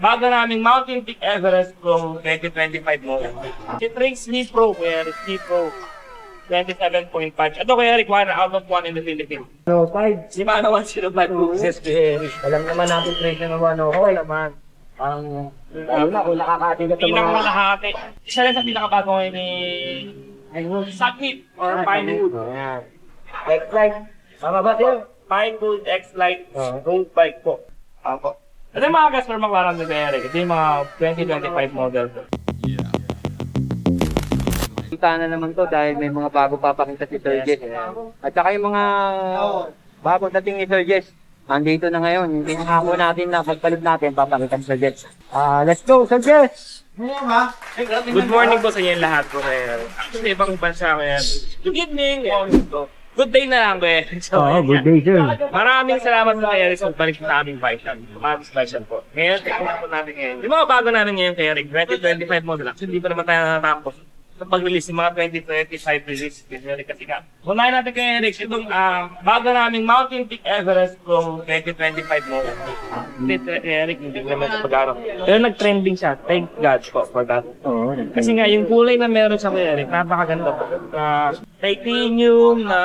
Bago naming Mountain Peak Everest Pro 2025 model. Si Trace Lee Pro, Kuya Eric, Lee Pro 27.5. Ito Kuya Eric, 1 out of 1 in the Philippines. So, 5. Si Mana 105 Buses, Kuya Eric. Alam naman natin trade na naman ako. Okay naman. Ang lalo na kung nakakatigat sa mga... Pinakamalahati. Isa lang sa pinakabago ngayon ni Submit or Pinewood. Ayan. X-Lite. Tama ba sir? Pinewood X-Lite road bike po. Ako. Ito yung mga customer McLaren ni Kuya Eric. Ito yung mga 2025 model. Kita na naman to dahil may mga bago papakita si Sir Jess. At saka yung mga bago dating ni Sir Jess. Andito na ngayon. Yung pinangako natin na pagpalit natin, papakita si Sir Jess. Let's go, Sir Jess! Good morning po sa inyo lahat po Kuya Eric. Actually, ibang bansa Kuya Eric. Good evening. Good day na lang Kuya Eric. Good day, sir. Maraming salamat po Kuya Eric sa balik sa aming bike. Aming special po. Ngayon, tingnan po natin ngayon. Yung mga bago namin ngayon Kuya Eric, 2025 model. Actually, hindi pa naman tayo natapos sa pag-release ng mga 2025 release. Kasi nga, unahin natin kay Eric, itong bago naming Mountain Peak Everest Pro 2025 model. Hindi, Eric, hindi ko naman sa pag-araw. Pero nag-trending siya. Thank God po for that. Kasi nga, yung kulay na meron sa kay Eric, napakaganda po. Titanium na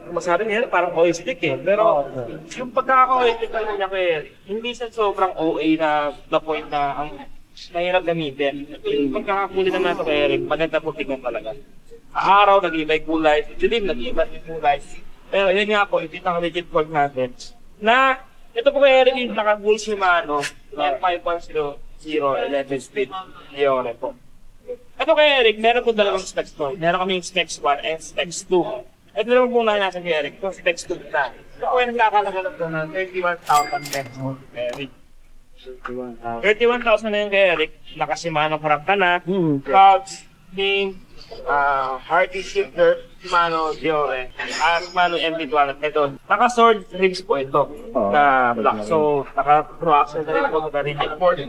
masabi niya, parang oil stick eh. Pero yung pagkaka-oil stick lang niya kay Eric, hindi siya sobrang OA na the point na ang mahirap gamitin. Yung pagkakakulit naman ito kay Eric, maganda po tingnan talaga. Araw, nag-iba yung kulay. Dilim, nag-iba yung kulay. Pero yun nga po, ito ang legit fork natin. Na, ito po kay Eric yung naka-full Shimano F5.0 11 speed Leone po. Ito kay Eric, meron po dalawang specs po. Meron kaming specs 1 and specs 2. Ito naman po na nasa kay Eric, ito specs 2 na. Ito po yung nakakalagalap ko ng 31,000 pesos kay Eric. 31,000 na yung kay Eric. Naka-Shimano crank ka na. Cogs, King, Hardy Shifter, Shimano Diore, Shimano MT-12. Ito, naka-sword ribs po ito na black. So, naka-pro axle na rin po sa rigid fork.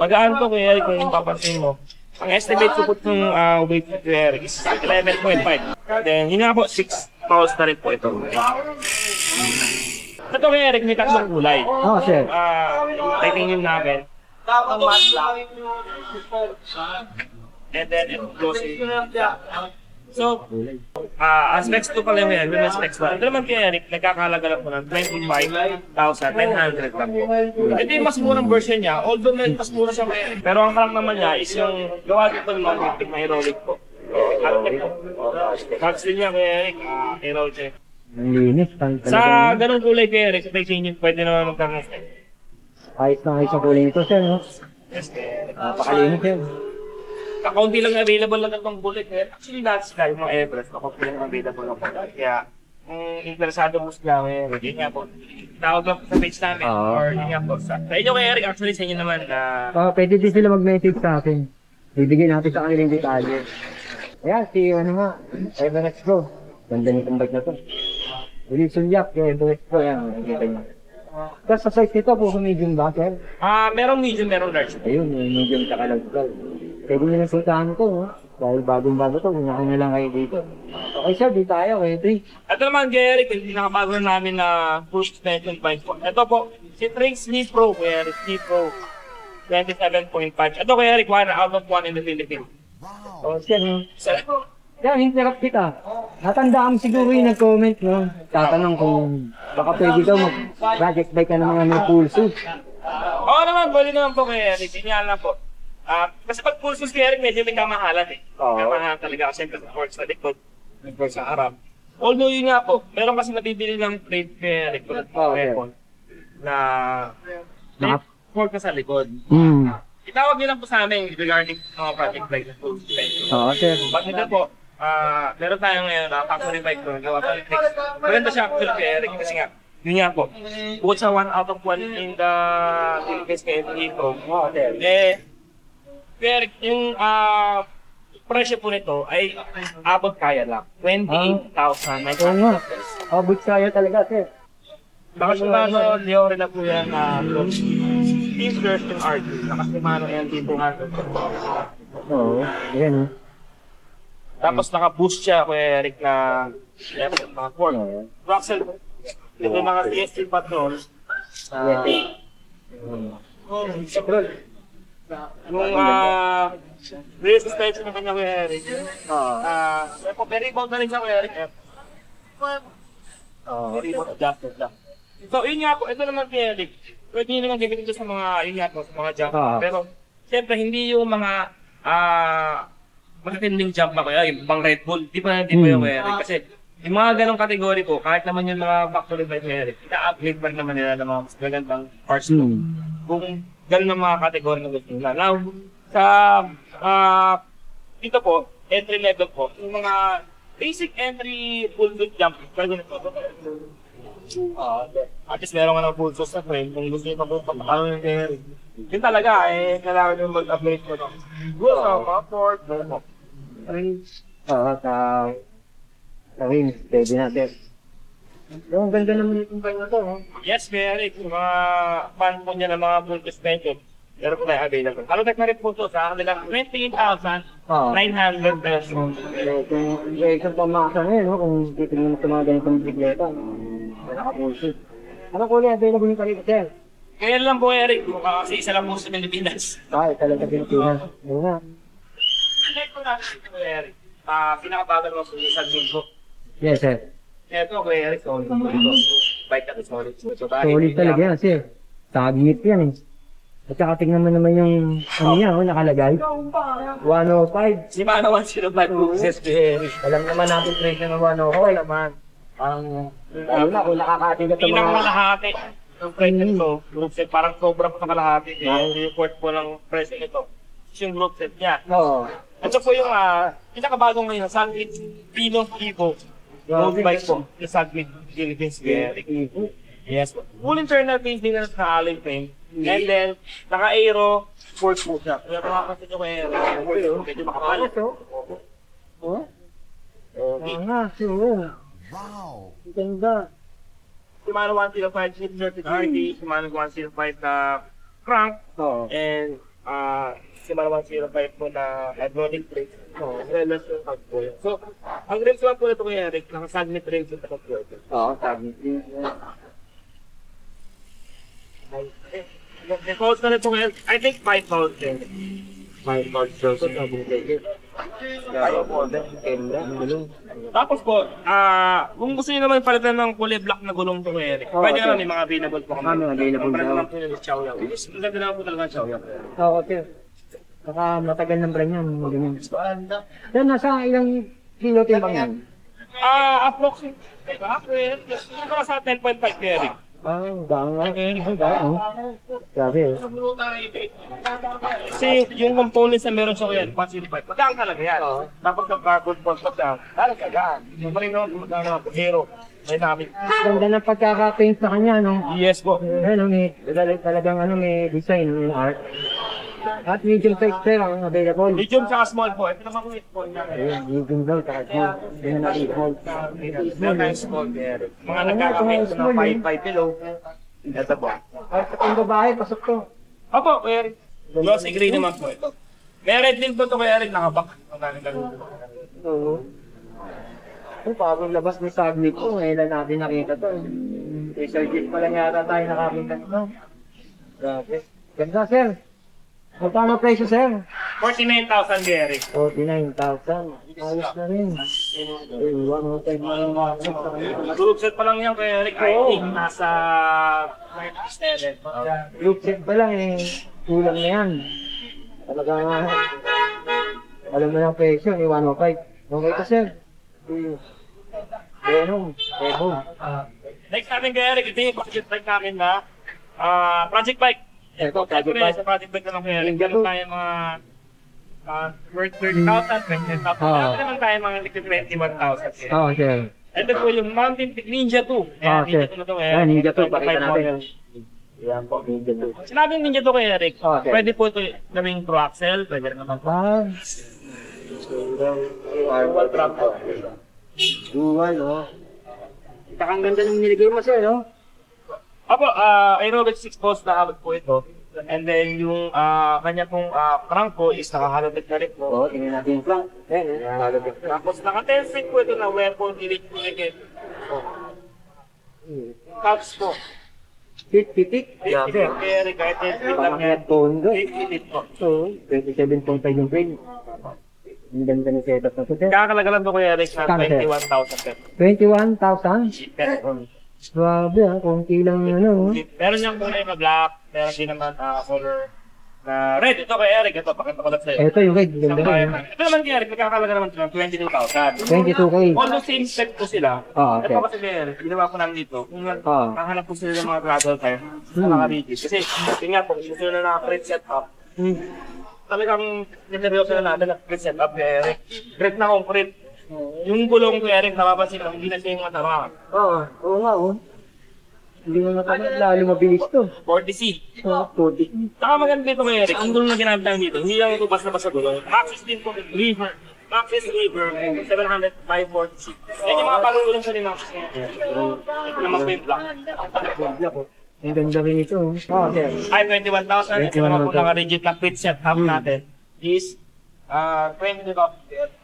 Magaan to kay Eric kung papansin mo. Ang estimate ko po ng weight ni Eric is 11.5. Then, yun nga po, 6 pounds na rin po ito. Ito kay Eric, may tatlong kulay. Sir. Titanium namin. Ang matte black. And then it goes in. So, specs 2 pala yan, yun ang specs 1. Ito naman kay Eric, nagkakalaga lang po ng 25,900 lang po. Ito yung mas murang version niya, although mas mura siya kay Eric. Pero ang crank naman niya is yung gawa dito ng magnetic na hydraulic po. Cogs din niya kay Eric, hydraulic. Ang linis. Sa ganung kulay kay Eric, sa titanium, pwede naman magkaroon. Ayos na ayos ang kulay nito, sir. No? Yes, kay Eric. Pakalinis, sir. Kakaunti lang available lang itong bullet eh. Actually, lahat sila, yung mga Everest, kakaunti lang available ng bullet. Kaya, kung interesado mo sila, yun nga po. Tawag lang po sa page namin, or yun nga po. Sa inyo kay Eric, actually sa inyo naman na... Pwede din sila mag-message sa akin. Bibigyan natin sa kanilang detalye. Ayan, si ano nga, Everest Pro. Ganda nitong bike na to. Wilson Yak, Everest Pro, yan. Nakikita niyo. Tapos sa size nito, po medium ba, sir? Merong medium, merong large. Ayun, medium tsaka lang. Pwede nyo lang sultahan ito, no? Dahil bagong-bago to, kung na lang kayo dito. Okay sir, di tayo, okay. Ito naman kay Eric, yung pinakabago namin na full suspension bike po. Ito po, si Trace Lee Pro, kay Eric, Lee Pro 27.5. Ito kay Eric, 1 out of 1 in the Philippines. Oh, sir, no? Yan, interrupt kita. Natandaan mo siguro yung nag-comment, no? Tatanong kung baka pwede daw mag-project bike ka ng mga may pulso. Oo naman, pwede naman po kay Eric. Hindi lang po. Kasi pag full sus kay Eric, medyo may kamahalan eh. Kamahalan talaga kasi siyempre sa fork sa likod, fork sa harap. Although yun nga po, meron kasi nabibili ng plate kay Eric na fork ka sa likod. Itawag niyo lang po sa amin regarding project bike na full suspension. Oo, sir. Pag nito po, meron tayo ngayon na factory bike ko, gawa pa rin fix. Maganda siya actually kay Eric kasi nga, yun nga po, bukod sa 1 out of 1 in the Philippines kay Eric ko, Eric, yung presyo po nito ay abot kaya lang, 28,900 pesos. Abot kaya talaga, sir. Baka Shimano Diore na po yan na Team version RT, naka Shimano LT200. Oo, yan. Tapos naka-boost siya kay Eric na mga fork. Roxel, ito mga TST patrol. Yung rear suspension ng kanya Kuya Eric. Very bound na rin siya Kuya Eric. Very bound adjusted lang. So yun nga po, ito naman Kuya Eric. Pwede nyo naman gamitin ito sa mga, yun nga po, sa mga jump. Pero, siyempre, hindi yung mga, matitinding jump na Kuya, yung pang Red Bull. Di pa yung Kuya Eric. Kasi, yung mga ganong kategory po, kahit naman yung mga factory by Kuya Eric, ina-upgrade pa rin naman nila ng mga mas magandang parts po. Kung ganun ang mga kategory na gusto nila. Now, sa, dito po, entry level po, yung mga basic entry full foot jump, pwede nito. At least meron ka ng full sauce na friend, kung gusto nyo pa po papakalo ng Kuya Eric. Yun talaga, kailangan nyo mag-upgrade ko ito. Good sa comfort, sa wings, pwede natin. Yung ganda naman yung bike na to, no? yes, Kuya Eric, yung mga fan po niya ng mga full suspension, meron po tayo available. Kalutag na rin po ito sa kanilang 28,900 pesos. Kung isang pamasa ngayon, no? Kung titignan mo sa mga ganitong bisikleta, naka-bullshit. Anong kulay available yung kalito, sir? Kaya lang po, Eric, kasi isa lang po sa Pilipinas. Talaga Pilipinas. Yun nga. Check po natin ito, Kuya Eric. Pinakabagal naman po yung sa Jinko. Yes, sir. Ito, Kuya Eric, solid. Bike na ito, solid. Solid talaga yan, sir. Tagit yan eh. At saka tingnan mo naman yung ano niya, nakalagay. 105. Si Mana 105 boxes, Kuya Eric. Alam naman natin presyo ng 105 naman. Parang, ano na, kung nakakatigat sa mga... Pinakamalahati. Ang price nito, group set, parang sobra pa sa kalahati. Yung report po ng price nito. Yung group set niya. Oo. Ito po yung pinakabagong ngayon, Sunlit Pino Evo. Road bike po. Yung Sunlit Philippines, Kuya Eric. Yes po. Full internal paint din na sa alloy frame. And then, naka-aero sports po siya. Kaya makakasin nyo Kuya Eric. Medyo makapal. Oh? Nga, sure. Wow! Ganda. Shimano 105 Chip Certified RD, Shimano 105 na crank, and Shimano 105 po na hydraulic brake. Relas yung pag po. So, ang rims lang po nito Kuya Eric, naka-submit rims yung takot po ito. Oo, sabi. The cost na nito Kuya Eric, I think 5,000. 5,000. So, tapos po, kung gusto niyo naman palitan ng kulay black na gulong to Kuya Eric, pwede naman may mga available po kami. Available Pwede daw. naman po yung Chow Yao. Ang ganda naman po talaga ng Chow Yao. Oo, sir. Saka matagal ng brand yan. Ganyan. Yan, nasa ilang kilo timbang yan? Approximately, naka sa 10.5 Kuya Eric. Daan nga. Daan. Grabe eh. Kasi yung components na meron sa Kuya Eric, 105, magaan talaga yan. Tapos ng carbon pulse down, talaga gaan. Yung marino, magkano ako, hero. May namin. Ganda ng pagkaka-paint sa kanya, no? Yes po. Ano, may talagang ano, may design, may art. At medium size sir ang available. Medium tsaka small po. Ito naman po yung small namin. Ayun, medium daw, tsaka small. Yan na small. Small na small. Mga nagkakamit ko ng 5'5 below. Ito po. At kung babae, pasok to. Opo, Kuya Eric. Glossy gray naman po ito. May red din po ito Kuya Eric, nakabak. Oo. Pagong labas ng saglit ko, ngayon lang natin nakita to. Researches pa lang yata tayo nakakita nito. Grabe. Ganda sir. Magkano presyo sir? 49,000 Kuya Eric. 49,000. Ayos na rin. One time na lang Group set pa lang yan Kuya Eric. I think nasa 7. Loop set pa lang eh. Kulang na yan. Talaga nga. Alam mo ng presyo ni 105. Okay ka sir. Venom. Next natin Kuya Eric, ito yung project bike namin na project bike. Ito, Siyempre, sa project bike na lang Kuya Eric, meron tayo mga worth 30,000, 20,000. Meron naman tayo mga 21,000. Oo sir. Ito po yung Mountain Peak Ninja 2. Okay. Ninja 2 na to Ayan, Ninja 2, 25 pakita natin. model. Yan po, Ninja 2. Sinabing Ninja 2 Kuya Eric, Okay. pwede po ito gawing pro axle, pwede rin naman po. Dual trap po. Dual, no? Saka ang ganda ng niligay mo sir, no? Apo, aerobic 6 post na habag po ito. And then yung kanya pong crank po is nakahalabit na rin po. Oo, tingnan natin yung flank. Ayan, halagay. Tapos naka-10 feet po ito na weapon, delete po again. Caps po. Pitik. Grabe ah. Kaya Eric, kahit 10 Parang kaya tondo. 8 po. So, 27.5 yung frame. Ang ganda ng setup na to, sir. Kakalaga lang to Kuya Eric na Kano, sir? 21,000 pesos. 21,000? Pesos. Grabe ah, konti lang ano. Meron niyang kulay na black, meron din naman color na red. Ito kay Eric, ito, pakita ko lang sa'yo. Ito yung red, ganda Isang bayan rin. lang. Ito naman kay Eric, nagkakalaga naman ito ng 22,000. 22K. Almost same spec po sila. Ah, okay. Ito kasi kay Eric, ginawa ko namin dito. Kung hahanap po sila ng mga travel tayo, naka-rigid. Kasi, yun nga po, gusto nila na print setup. Talagang nineryoso na natin na print setup kay Eric. Great na concrete. Yung gulong kay Eric, napapansin ko, hindi na siya yung matama. Oo nga oh. Hindi mo naman lalo mabilis to. 40C. 40. Saka maganda dito kay Eric, ang gulong na ginamit namin dito, hindi lang ito basta-basta gulong. Maxis din po, River. Maxis River, 700 by 40C. Yan yung mga pangulong sa ni Maxis. Ito naman po yung black. Ang ganda rin ito. Oh, sir. Ay, 21,000. Ito naman po naka-rigid na fit set up natin is 22,000.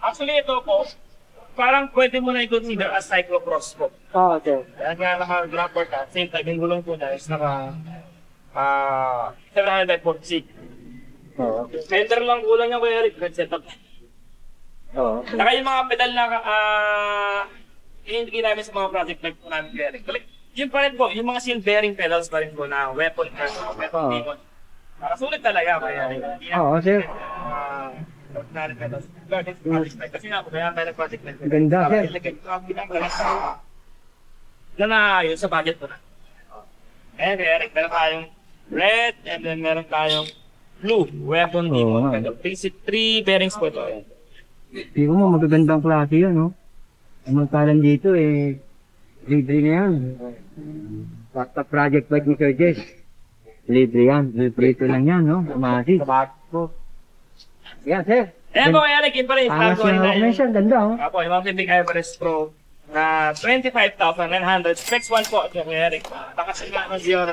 Actually, ito po, parang pwede mo na i-consider as cyclocross po. Oh, sir. Kaya nga naka-grabber ka, same time, yung gulong po na is naka 740C. Oo. Center lang kulang niya Kuya Eric, good setup. Oo. Saka yung mga pedal na hindi namin sa mga project life po namin Kuya Eric. Yun pa rin po, yung mga seal bearing pedals pa rin po na weapon cars, weapon demon. Sulit talaga Kuya Eric. Hindi na Oo, sir. ordinary pedals. Project life. Kasi nga po, kaya tayo project life. Ganda, sir. Na yun sa budget po na. Ayan Kuya Eric, meron tayong red and then meron tayong blue weapon demon. nga. Basic 3 bearings po ito. Hindi ko mo, magagandang klase yan, no? Ang magkalan dito, libre na yan. Basta project bike ni Sir Jess. Libre yan. Libre ito lang yan, no? Masi. Yan, sir. Ayan po Kuya Eric, yun pa rin. Angas yung mention, ganda, oh. Apo, yung mga Civic Everest Pro na 25,900. Specs 1 po, Kuya Eric. Takas nga ng Zero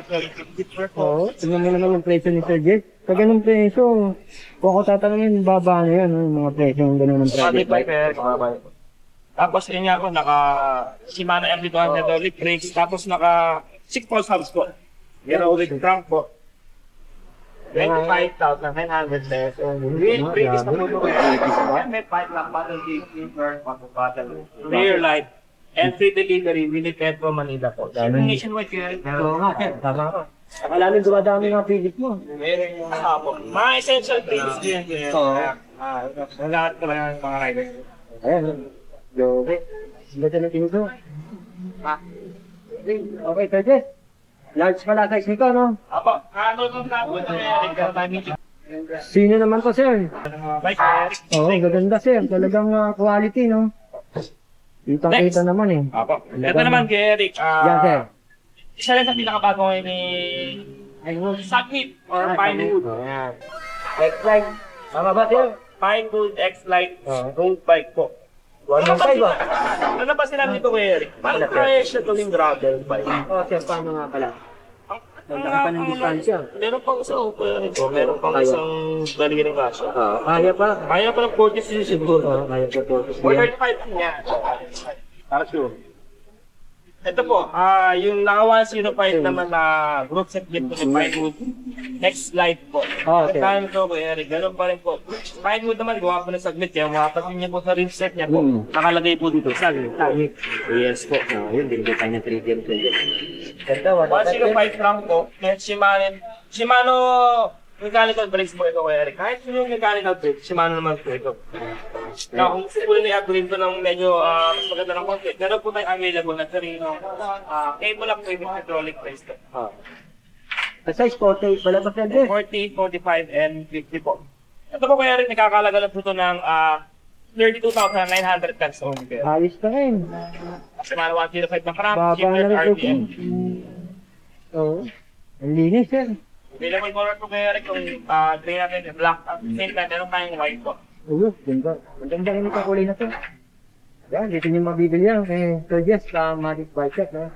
Oo, tingnan mo naman yung presyo ni Sir Jess. Sa ganung presyo, kung ako tatanungin, baba na yan, yung mga presyo ng ganun ng project Project bike, bike. Kuya Eric. Tapos yun nga po, naka Shimano MT200 hydraulic brakes. Tapos naka 6-pulse hubs po. Pero with trunk po. 25,900 pesos. With brakes na po ito Kuya Eric. May pipe lang, bottle keeper, bottle, rear light. And free delivery, Winnipeg po, Manila po. Nationwide Kuya Eric. Oo nga, sir. Tama ka. Saka lalo dumadami ng pilit mo. Meron yung mga essential things din. Oo. Lahat ko lang ang mga riders. Ayan. Okay. Ganda ng tingin ko. Okay, Sir Jess. Large pala size nito, no? Apo, ano kung tapos na timing Sino naman to, sir? bike Eric? Oo, gaganda, sir. Talagang quality, no? Kita-kita naman, eh. Apo. Ito naman kay Eric. Yan, sir. Isa lang sa pinakabago ngayon ni Submit or Pinewood. Ayan. X-Lite. Tama ba, sir? Pinewood X-Lite road bike po. 115 ba? Ano ba sinabi dito kay Eric? Paano kaya siya gawing gravel bike? Oo, sir. Paano nga pala? Nagdaan pa ng distansya. Meron pang isang meron pang isang daliring kasya. Kaya pa. Kaya pa ng 40cc siguro. Oo, kaya pa po. 435 niya. Para sure. Ito po, yung naka 105 naman na group set gift ko ni Pinewood. Next slide po. Okay. Kaya ko Eric, ganun pa rin po. Pinewood naman, gawa po ng saglit niya. Makapasin niya po sa rim set niya po. Nakalagay po dito. Saglit. Yes po. Yun, din ko tayo ng 3DM. Ganda, 105 franc po. May Shimano mechanical brakes po ito kay Eric. Kahit yung mechanical brakes, Shimano naman po ito. Now, kung gusto po na i-upgrade ko ng medyo mas maganda ng konti, meron po tayong available na Torino cable up with hydraulic brakes. Size 40, wala pa pwede. 40, 45, and 50 po. Ito po kaya rin, nakakalaga lang po ito ng 32,900 pesos only. Ayos na rin. Shimano 105 na crank, Baba cheaper na rin ito. RPM. Oo. Ang linis, sir. Available color po kaya rin kung try natin yung black at same time, meron tayong white po. Oo, ganda. Ang ganda rin itong kulay na to. Yan, dito nyo mabibili yan. Sir Jess, Matic Bike Shop, no?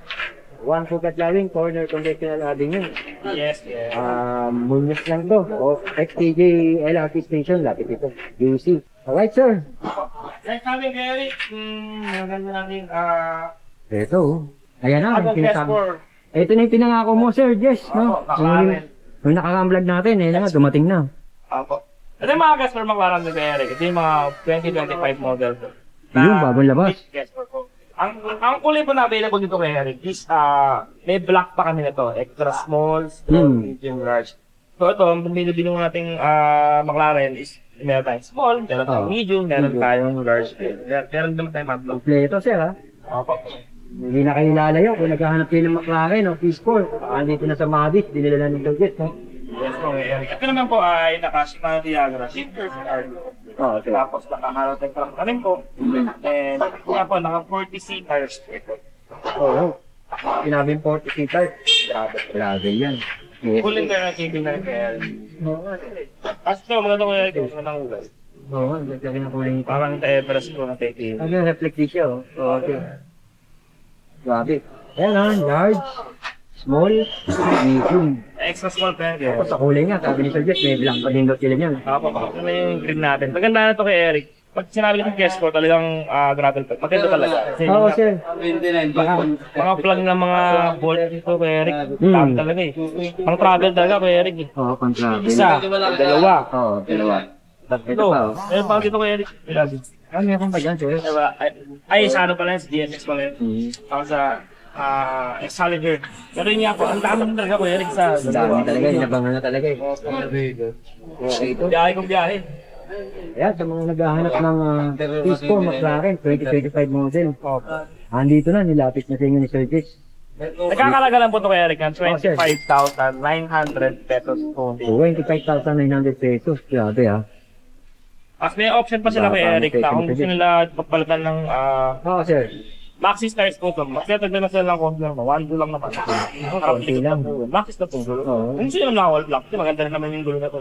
One Sugat Lawing, corner conventional avenue. Yes, yes. Munyos lang to. O, XTJ LRT station, lapit ito. UC. Alright, sir. Next namin kay Eric, maganda natin, Ito, oh. Ayan na. Adult Sinasabi. S4 Ito na yung pinangako mo, Sir Jess, no? Yung nakaka-vlog natin, eh, naman, dumating na. Opo. Ito yung mga Casper McLaren ni Kuya Eric. Ito yung mga 2025 model. Yung bagong labas. Casper po. Ang kulay po na available dito kay Eric is may black pa kami na to. Extra small, medium, large. So ito, ang binibili nating McLaren is meron tayong small, meron tayong medium, meron tayong large. Meron naman tayong matlo. Kompleto, Sir, ha? Opo. Hindi na kayo lalayo kung naghahanap kayo ng McLaren o P-Score. Andito na sa Madis, dinila na ng Dodget, no? Yes po, Eric. Ito naman po ay naka-Shimano Diagra. Shifter sa RD. Okay. Tapos naka-Harrow Tech Truck na rin po. And nga po, naka-40C tires po. Oo. Sinabing 40 seater. Grabe yan. Full interactive na rin kaya. Oo. As ito, maganda ko yung magandang ulay. Oo, lagyan ng kulay nito. Parang Everest po na tayo. Ano yung reflective siya, oh. Oo, okay. Grabe. Ayan ha, large, small, medium. Extra small pa yan. Tapos sa kulay nga, sabi ni Sir Jess, may black pa din daw sila niyan. Apo, ito na yung green natin. Maganda na to kay Eric. Pag sinabi ng guest ko, talagang gravel pack. Maganda talaga. Kasi Oo, sir. mga plug ng mga bolt dito kay Eric. Tama talaga eh. Pang travel talaga kay Eric eh. Oo, pang-travel. Isa, dalawa, Oo, dalawa. Ito tatlo. pa, oh. Meron pa dito kay Eric. Ano meron pa dyan, sir? Diba? Ay, sa ano pala yun, sa DSX pala yun. Ako sa Excalibur. Pero yun nga po, ang dami na talaga ko Eric sa Ang dami talaga, inabangan na talaga eh. Okay, ito. biyahe kong biyahe. Ayan, sa mga naghahanap ng P-Score McLaren 2025 model. Andito na, nilapit na sa inyo ni Sir Jess. Nagkakalaga lang po ito kay Eric ng sir. 25,900 pesos only. 25,900 pesos. Grabe ha. As may option pa sila kay Eric na kung gusto nila papalitan ng Oo, sir. Maxi Stars po ito. Mas natagdan na sila ng konti lang. 1 lang naman. konti lang. Maxi na po gulo. Oo. Kung gusto nyo naman wall block, maganda rin naman yung gulo na ito.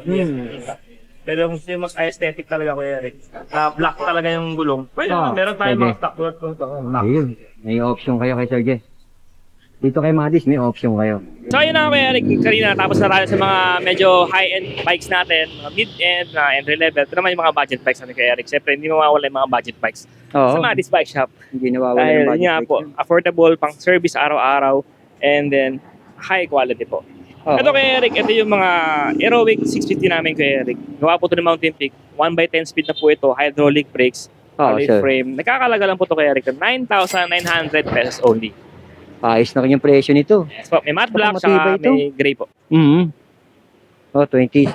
Pero kung gusto nyo mas aesthetic talaga kay Eric, na black talaga yung gulong, pwede naman. Meron tayong pwede. mga stock tulad po ito. Ayun, may option kayo kay Sir Jess. Dito kay Madis, may option kayo. So ayun na kay Eric, kanina tapos na tayo sa mga medyo high-end bikes natin, mga mid-end na entry level. Ito naman yung mga budget bikes natin kay Eric. Siyempre hindi mawawala yung mga budget bikes Oo. sa Madis Bike Shop. Hindi nawawala Dahil yung yun budget nga break po, niya. affordable, pang service araw-araw, and then high quality po. Oo. Ito kay Eric, ito yung mga Aerowick 650 namin kay Eric. Gawa po ito ng Mountain Peak. 1x10 speed na po ito, hydraulic brakes, Oo, alloy sir. frame. Nakakalaga lang po ito kay Eric. 9,900 pesos only. Ayos na rin yung presyo nito. Yes po, may matte black, matibay saka ito. may gray po. Oh, 27.5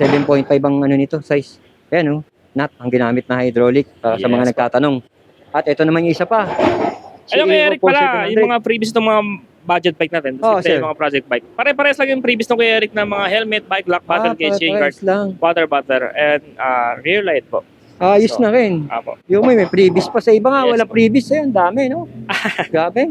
ang ano nito, size. Ayan oh, nut ang ginamit na hydraulic para sa mga Yes, nagtatanong. At ito naman yung isa pa. Alam mo, Aero Eric, pala, 4700. yung mga previous ng mga budget bike natin, Oo, sir. yung mga project bike. Pare-pares lang yung previous ng kay Eric na mga helmet, bike lock, paddle cage, chain guard, parehas lang. water butter, and rear light po. Ayos So, na rin. Apo. Yung may previous pa sa iba nga, Yes, wala po. previous. Ayun, dami no. Grabe.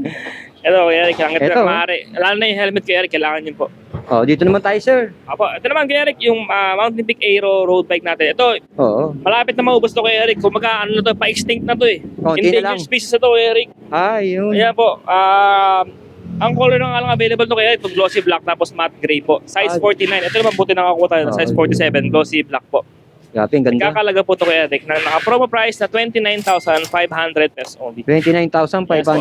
Ito, kay Eric, hanggat Ito. na maaari. Lalo na yung helmet kay Eric, kailangan yun po. Oh, dito naman tayo, sir. Apo, ito naman kay Eric, yung Mountain Peak Aero road bike natin. Ito, Oo. malapit na maubos to kay Eric. Kumaga, ano na to, pa-extinct na to eh. Konti na lang. Endangered species na to, Eric. Yun. Ayan po, ang color na nga lang available to kay Eric, itong glossy black tapos matte gray po. Size 49. Ito naman buti nakakuha tayo, size 47, glossy black po. Grabe, ang ganda. Nagkakalaga po to kay Eric na naka-promo price na 29,500 pesos only. 29,500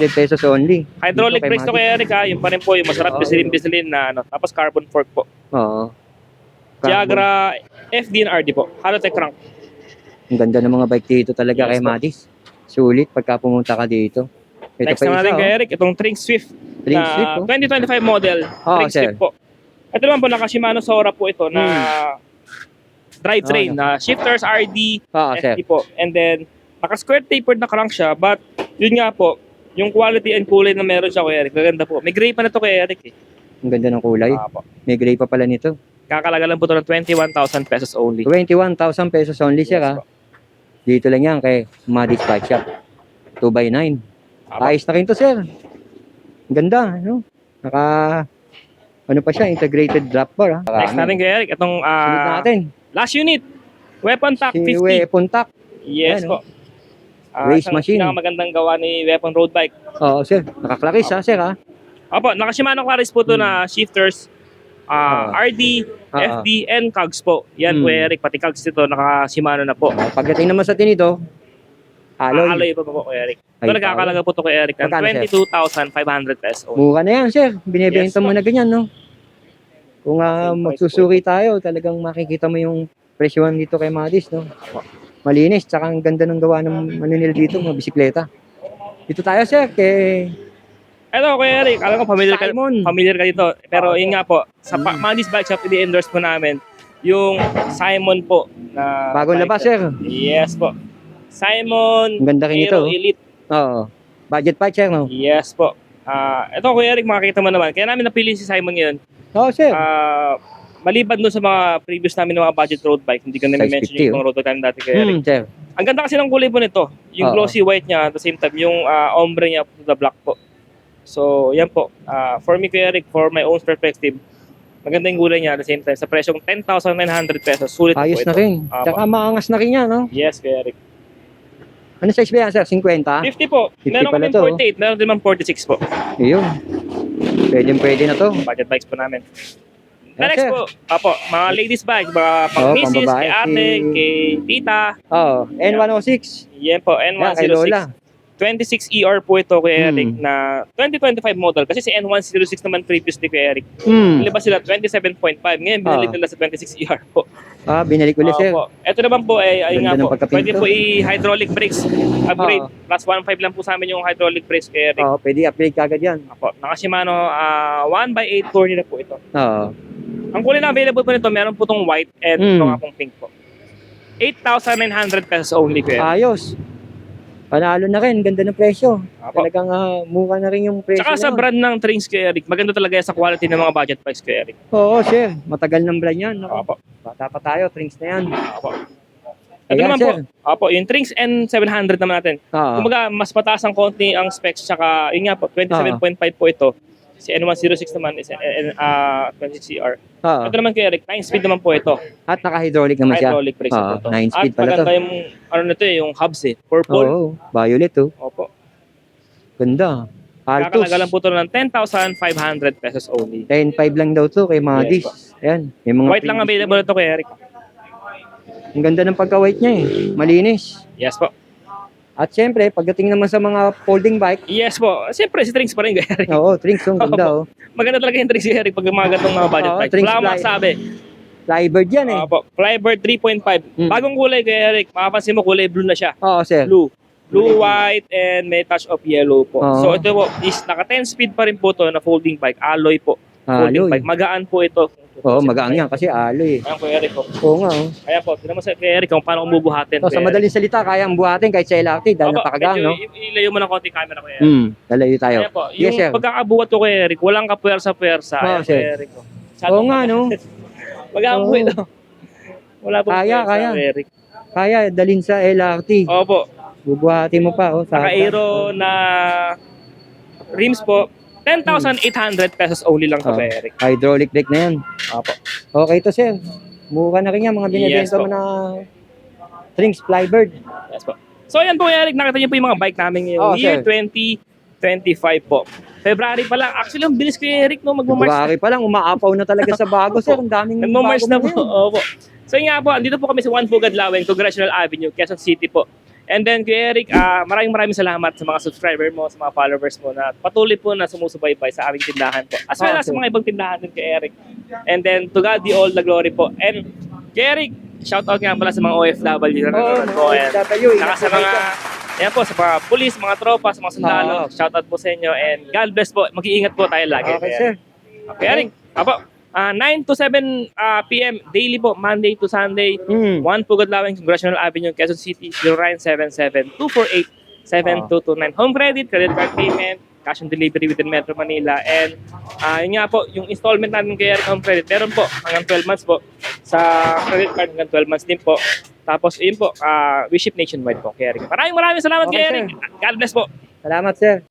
pesos only. Hydraulic Dito kay brakes to Madis. kay Eric ha, yung pa rin po, yung masarap bisilin na ano, tapos carbon fork po. Oo. Viagra FD and RD po. Harotech crank. Ang ganda ng mga bike dito talaga Yes, kay po. Madis. Sulit pagka pumunta ka dito. Ito Next naman natin kay Eric, itong Trink Swift Trink na Swift, oh. 2025 model. Trink sir. Swift po. Ito naman po, naka-Shimano Sora po ito na drivetrain na shifters RD, Sir. FD po. And then, naka-square tapered na crank siya, but yun nga po, yung quality and kulay na meron siya kay Eric, maganda po. May gray pa na to kay Eric eh. Ang ganda ng kulay. Po. May gray pa pala nito. Kakalaga lang po ito ng 21,000 pesos only. 21,000 pesos only, sir. Yes, Ha? po. Dito lang yan kay Madis Bike Shop. 2x9. Apo. Ayos na rin to, sir. Ang ganda, no? Ano pa siya, integrated drop bar, ha? Next natin kay Eric, itong Sunod natin. last unit, Weapon TAC Si 50. Weapon Tac. Yes Ayan, po. Race isang machine. pinakamagandang gawa ni Weapon Road Bike. Oo, sir. Nakaklaris, ha, sir, ha? Opo, naka-Shimano Claris po to na shifters, RD, FD, and cogs po. Yan po Eric, pati cogs dito naka-Shimano na po. Pagdating naman sa tinito, Alloy. pa po, Kuya Eric. Ay, Ito nagkakalaga po to, Kuya Eric, ng Magkano, sir? 22,500 pesos. Mura na yan, sir. Binibenta Yes, mo po. na ganyan, no? Kung Same price magsusuri tayo, talagang makikita mo yung presyohan dito kay Madis, no? Malinis, tsaka ang ganda ng gawa ng maninil dito, mga bisikleta. Dito tayo, sir, kay Ito, Kuya Eric, alam ko Simon. familiar ka dito. Pero yun nga po, sa Mandy's Bike Shop, i-endorse po namin yung Simon po. Na Bagong bike labas, shop. sir. Yes po. Simon Ang ganda rin ito. Aero Elite. Oo. Budget bike, sir, no? Yes po. Ito, Kuya Eric, makikita mo naman. Kaya namin napili si Simon ngayon. Oo, sir. Maliban dun sa mga previous namin ng mga budget road bike, hindi ko na Size mention 50, yung road bike namin dati, Kuya Eric. Sir. Ang ganda kasi ng kulay po nito. Yung Oo. glossy white niya, at the same time, yung ombre niya to the black po. So, yan po. For me, Kuya Eric, for my own perspective, maganda yung gulay niya at the same time. Sa presyong 10,900 pesos, sulit Ayos po na ito. rin. Apo. Tsaka maangas na rin yan, no? Yes, Kuya Eric. Ano size ba yan, sir? 50? 50 po. 50 Meron pala kami to, 48, meron din man 46 po. Iyon. Pwede na to. Budget bikes po namin. Yes, Next sir. po, mga ladies bike, mga pang Oo, misis, pambabae, kay ate, kay tita. Oo. N106. Yan po, Yan, kay Lola. N106. 26ER po ito, Kuya Eric, Hmm. na 2025 model. Kasi si N106 naman previously, Kuya Eric. Hmm. Ilabas sila 27.5. Ngayon, binalik nila sa 26ER po. Binalik ulit, sir. Opo. Ito naman po, ayun nga Ganda ng po, pagkapinto. pwede po i-hydraulic brakes upgrade. Oo. Plus 1.5 lang po sa amin yung hydraulic brakes, Kuya Eric. Oo, pwede upgrade kagad yan. Opo. Naka Shimano 1x8 core nila po ito. Oo. Ang kulay na available po nito, meron po itong white and ito nga pong pink po. 8,900 pesos only, Kuya Eric. Ayos. Panalo na rin. Ganda ng presyo. Opo. Talagang mura na rin yung presyo. Tsaka sa ngayon. brand ng Trings, Kuya Eric, maganda talaga yan sa quality ng mga budget bikes, Kuya Eric. Oo, sir. Matagal ng brand yan. No? Opo. Bata pa tayo. Drinks na yan. Opo. Ito Ayan, naman po, sir. opo, yung Trings N700 naman natin. Oo. Kumbaga, mas mataas ang konti ang specs, tsaka yun nga po, 27.5 po ito. Si N106 naman is 26CR. Oo. Ito naman, Kuya Eric, 9-speed naman po ito. At naka-hydraulic naman siya. Hydraulic brakes po ito. 9 speed At pala to. maganda yung, ano nito yung hubs purple. Oo. Violet, oh. Opo. Ganda. Altus. Kakalaga lang po ito ng 10,500 pesos only. 10.5 lang daw to kay Madis. Ayan. May mga White lang available ito, Kuya Eric. Ang ganda ng pagka-white niya eh. Malinis. Yes po. At syempre, pagdating naman sa mga folding bike, Yes po. Siyempre, si Trings pa rin, Kuya Eric. oo, Trinks, ang ganda oh. Maganda talaga yung Trings, Kuya Eric, pag mga ganitong mga budget Oo, bike. Trings Wala akong fly. masabi. Flybird yan eh. Opo. Flybird 3.5. Bagong kulay, Kuya Eric. Makapansin mo, kulay blue na siya. Oo, sir. Blue, white, and may touch of yellow po. Oo. So ito po is naka 10 speed pa rin po to na folding bike, alloy po. Folding Alloy. bike, magaan po ito. Oo, magaang yan kasi alloy eh. Ayan po, Eric po. Oo nga oh. Ayan po, tinan mo sa kay Eric kung paano umubuhatin. So, sa madaling salita, kayang buhatin kahit sa LRT dahil napakagaan, no? Ilayo mo ng konti camera ko, Eric. Lalayo tayo. Ayan po, Yes, yung sir. pagkakabuhat ko kay Eric, walang kapuwersa-puwersa. Oo, Ayan po, sir. Eric. Oh. Oo nga, no? Magaan po Oo. ito. Wala po Kaya. Eric. Kaya dalhin sa LRT. Opo, Bubuhatin mo pa, oh. naka-aero na rims po, 10,800 pesos only lang to, Oo. Eric. Hydraulic brake na yan. Opo. Okay to, sir. Mura na rin yan, mga Yes, binibenta po. mo na Trings Flybird. Yes po. So ayan po, Eric, nakita niyo po yung mga bike namin ngayong Oo, year sir. 2025 po. February pa lang. Actually, ang bilis ko, Eric, no, magmamarch. Buhari pa lang, umaapaw na talaga sa bago, sir. Ang daming Nagmamarch bago na mo po. ngayon. Opo. So yun nga po, andito po kami sa Juan Pugad Laweng, Congressional Avenue, Quezon City po. And then, Kuya Eric, maraming salamat sa mga subscriber mo, sa mga followers mo na patuloy po na sumusubaybay sa aming tindahan po. As well as sa Okay. mga ibang tindahan din, Kuya Eric. And then, to God be all the glory po. And, Kuya Eric, shout out nga pala sa mga OFW na nanonood po. And, saka sa mga, yan po, sa mga pulis, mga tropa, sa mga sundalo, Oo. shout out po sa inyo. And God bless po. Mag-iingat po tayo lagi. Okay, Kuya sir. Eric. Okay, Eric. Apo. 9 to 7 p.m. daily po, Monday to Sunday. 1 Pugad Laweng, Congressional Avenue, Quezon City, 0977-248-7229. Home credit, credit card payment, cash on delivery within Metro Manila. And yun nga po, yung installment namin kay Eric Home Credit, meron po hanggang 12 months po. Sa credit card hanggang 12 months din po. Tapos yun po, we ship nationwide po kay Eric. Maraming salamat Okay, kay Eric. God bless po. Salamat, sir.